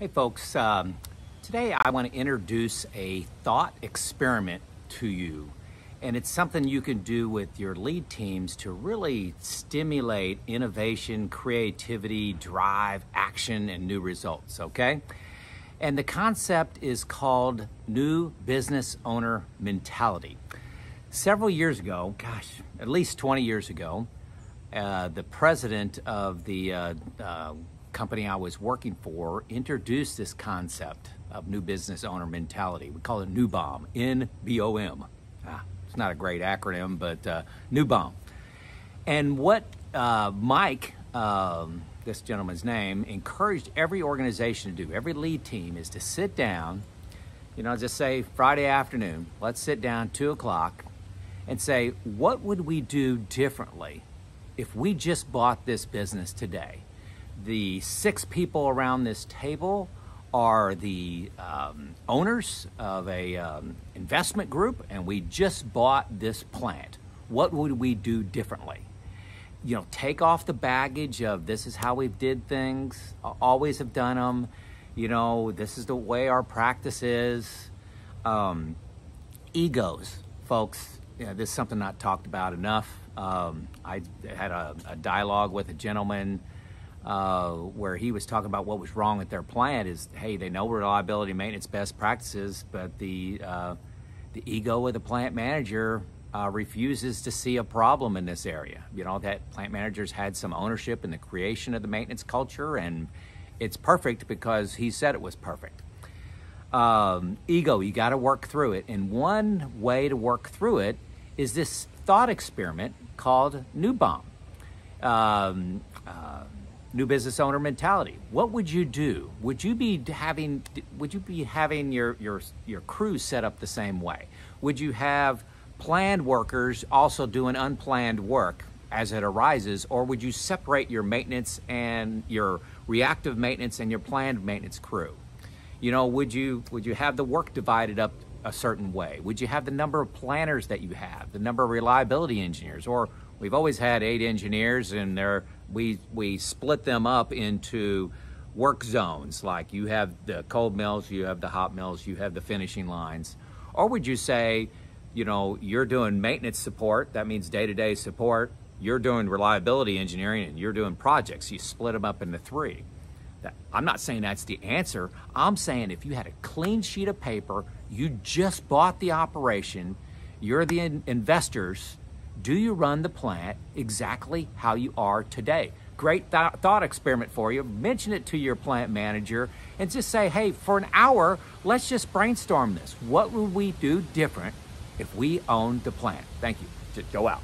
Hey folks, today I want to introduce a thought experiment to you, and it's something you can do with your lead teams to really stimulate innovation, creativity, drive, action, and new results, okay? And the concept is called new business owner mentality. Several years ago, at least 20 years ago, the president of the company I was working for introduced this concept of new business owner mentality. We call it NewBOM, N-B-O-M. It's not a great acronym, but NewBOM. And what Mike, this gentleman's name, encouraged every organization to do, every lead team, is to sit down, just say Friday afternoon, let's sit down 2 o'clock and say, what would we do differently if we just bought this business today? The 6 people around this table are the owners of a investment group, and we just bought this plant. What would we do differently? Take off the baggage of this is how we did things, always have done them, this is the way our practice is. Egos, folks, this is something not talked about enough. I had a dialogue with a gentleman where he was talking about what was wrong with their plant is, hey, they know reliability maintenance best practices, but the ego of the plant manager refuses to see a problem in this area. That plant manager's had some ownership in the creation of the maintenance culture, and it's perfect because he said it was perfect. Ego, you got to work through it. And one way to work through it is this thought experiment called NewBOM. New business owner mentality. What would you do? Would you be having your crew set up the same way? Would you have planned workers also doing unplanned work as it arises, or would you separate your maintenance and your reactive maintenance and your planned maintenance crew? Would you have the work divided up a certain way? Would you have the number of planners that you have, the number of reliability engineers? Or we've always had 8 engineers, and we split them up into work zones, like you have the cold mills, you have the hot mills, you have the finishing lines. Or would you say, you're doing maintenance support, that means day-to-day support, you're doing reliability engineering, and you're doing projects. You split them up into 3. I'm not saying that's the answer. I'm saying if you had a clean sheet of paper, you just bought the operation, you're the investors, do you run the plant exactly how you are today? Great thought experiment for you. Mention it to your plant manager and just say, hey, for an hour, let's just brainstorm this. What would we do different if we owned the plant? Thank you. Just go out.